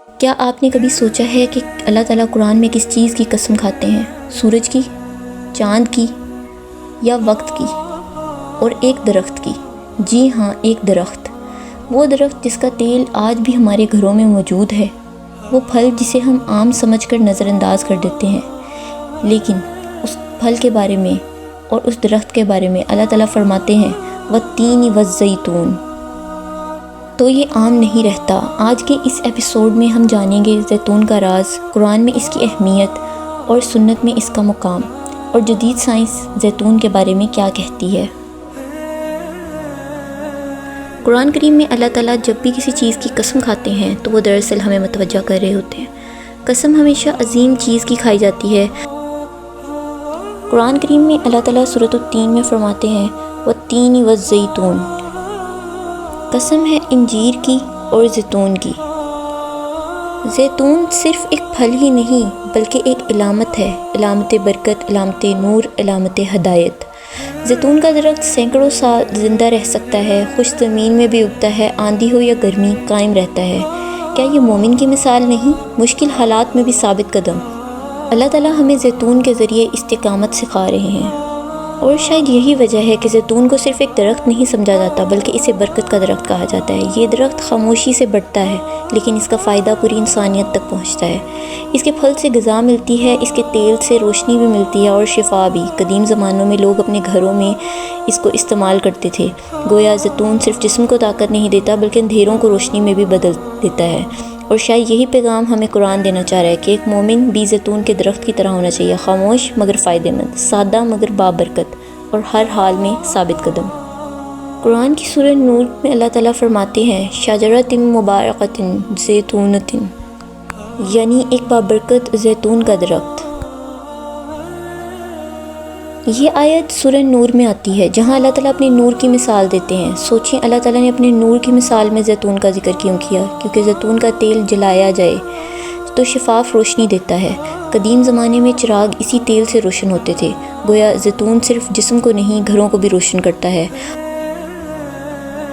کیا آپ نے کبھی سوچا ہے کہ اللہ تعالیٰ قرآن میں کس چیز کی قسم کھاتے ہیں؟ سورج کی، چاند کی، یا وقت کی؟ اور ایک درخت کی۔ جی ہاں، ایک درخت، وہ درخت جس کا تیل آج بھی ہمارے گھروں میں موجود ہے، وہ پھل جسے ہم عام سمجھ کر نظر انداز کر دیتے ہیں، لیکن اس پھل کے بارے میں اور اس درخت کے بارے میں اللہ تعالیٰ فرماتے ہیں والتین والزیتون۔ تو یہ عام نہیں رہتا۔ آج کے اس ایپیسوڈ میں ہم جانیں گے زیتون کا راز، قرآن میں اس کی اہمیت اور سنت میں اس کا مقام، اور جدید سائنس زیتون کے بارے میں کیا کہتی ہے۔ قرآن کریم میں اللہ تعالیٰ جب بھی کسی چیز کی قسم کھاتے ہیں تو وہ دراصل ہمیں متوجہ کر رہے ہوتے ہیں۔ قسم ہمیشہ عظیم چیز کی کھائی جاتی ہے۔ قرآن کریم میں اللہ تعالیٰ سورۃ التین میں فرماتے ہیں والتین والزیتون، قسم ہے انجیر کی اور زیتون کی۔ زیتون صرف ایک پھل ہی نہیں بلکہ ایک علامت ہے، علامت برکت، علامت نور، علامت ہدایت۔ زیتون کا درخت سینکڑوں سال زندہ رہ سکتا ہے، خشک زمین میں بھی اگتا ہے، آندھی ہو یا گرمی قائم رہتا ہے۔ کیا یہ مومن کی مثال نہیں؟ مشکل حالات میں بھی ثابت قدم۔ اللہ تعالیٰ ہمیں زیتون کے ذریعے استقامت سکھا رہے ہیں، اور شاید یہی وجہ ہے کہ زیتون کو صرف ایک درخت نہیں سمجھا جاتا بلکہ اسے برکت کا درخت کہا جاتا ہے۔ یہ درخت خاموشی سے بڑھتا ہے لیکن اس کا فائدہ پوری انسانیت تک پہنچتا ہے۔ اس کے پھل سے غذا ملتی ہے، اس کے تیل سے روشنی بھی ملتی ہے اور شفا بھی۔ قدیم زمانوں میں لوگ اپنے گھروں میں اس کو استعمال کرتے تھے۔ گویا زیتون صرف جسم کو طاقت نہیں دیتا بلکہ اندھیروں کو روشنی میں بھی بدل دیتا ہے، اور شاید یہی پیغام ہمیں قرآن دینا چاہ رہا ہے کہ ایک مومن بھی زیتون کے درخت کی طرح ہونا چاہیے، خاموش مگر فائدہ مند، سادہ مگر بابرکت، اور ہر حال میں ثابت قدم۔ قرآن کی سورہ نور میں اللہ تعالیٰ فرماتے ہیں شجرۃ مبارکۃ زیتونۃ، یعنی ایک بابرکت زیتون کا درخت۔ یہ آیت سورہ نور میں آتی ہے جہاں اللہ تعالیٰ اپنے نور کی مثال دیتے ہیں۔ سوچیں اللہ تعالیٰ نے اپنے نور کی مثال میں زیتون کا ذکر کیوں کیا؟ کیونکہ زیتون کا تیل جلایا جائے تو شفاف روشنی دیتا ہے۔ قدیم زمانے میں چراغ اسی تیل سے روشن ہوتے تھے۔ گویا زیتون صرف جسم کو نہیں گھروں کو بھی روشن کرتا ہے۔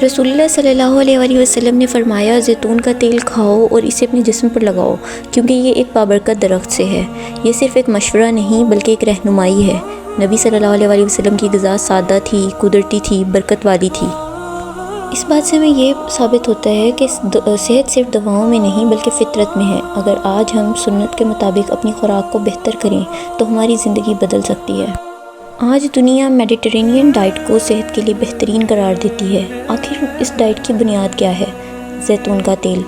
رسول اللہ صلی اللہ علیہ وآلہ وسلم نے فرمایا زیتون کا تیل کھاؤ اور اسے اپنے جسم پر لگاؤ کیونکہ یہ ایک بابرکت درخت سے ہے۔ یہ صرف ایک مشورہ نہیں بلکہ ایک رہنمائی ہے۔ نبی صلی اللہ علیہ وآلہ وسلم کی غذا سادہ تھی، قدرتی تھی، برکت والی تھی۔ اس بات سے ہمیں یہ ثابت ہوتا ہے کہ صحت صرف دواؤں میں نہیں بلکہ فطرت میں ہے۔ اگر آج ہم سنت کے مطابق اپنی خوراک کو بہتر کریں تو ہماری زندگی بدل سکتی ہے۔ آج دنیا میڈیٹرینین ڈائٹ کو صحت کے لیے بہترین قرار دیتی ہے۔ آخر اس ڈائٹ کی بنیاد کیا ہے؟ زیتون کا تیل۔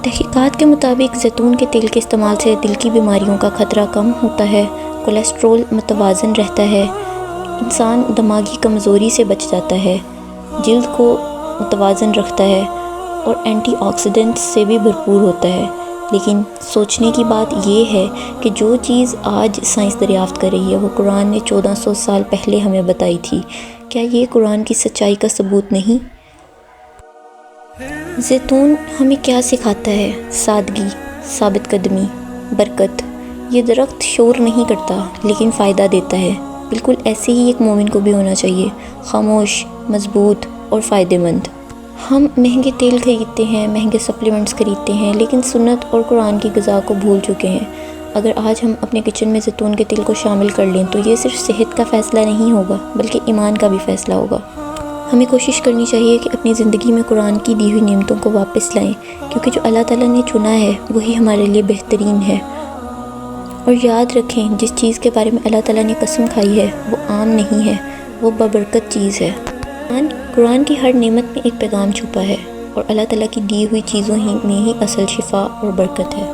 تحقیقات کے مطابق زیتون کے تیل کے استعمال سے دل کی بیماریوں کا خطرہ کم ہوتا ہے، کولیسٹرول متوازن رہتا ہے، انسان دماغی کمزوری سے بچ جاتا ہے، جلد کو متوازن رکھتا ہے اور اینٹی آکسیڈنٹس سے بھی بھرپور ہوتا ہے۔ لیکن سوچنے کی بات یہ ہے کہ جو چیز آج سائنس دریافت کر رہی ہے وہ قرآن نے 1400 سال پہلے ہمیں بتائی تھی۔ کیا یہ قرآن کی سچائی کا ثبوت نہیں؟ زیتون ہمیں کیا سکھاتا ہے؟ سادگی، ثابت قدمی، برکت۔ یہ درخت شور نہیں کرتا لیکن فائدہ دیتا ہے۔ بالکل ایسے ہی ایک مومن کو بھی ہونا چاہیے، خاموش، مضبوط اور فائدہ مند۔ ہم مہنگے تیل خریدتے ہیں، مہنگے سپلیمنٹس خریدتے ہیں لیکن سنت اور قرآن کی غذا کو بھول چکے ہیں۔ اگر آج ہم اپنے کچن میں زیتون کے تیل کو شامل کر لیں تو یہ صرف صحت کا فیصلہ نہیں ہوگا بلکہ ایمان کا بھی فیصلہ ہوگا۔ ہمیں کوشش کرنی چاہیے کہ اپنی زندگی میں قرآن کی دی ہوئی نعمتوں کو واپس لائیں، کیونکہ جو اللہ تعالیٰ نے چنا ہے وہی ہمارے لیے بہترین ہے۔ اور یاد رکھیں جس چیز کے بارے میں اللہ تعالیٰ نے قسم کھائی ہے وہ عام نہیں ہے، وہ بابرکت چیز ہے۔ قرآن کی ہر نعمت میں ایک پیغام چھپا ہے، اور اللہ تعالیٰ کی دی ہوئی چیزوں میں ہی اصل شفا اور برکت ہے۔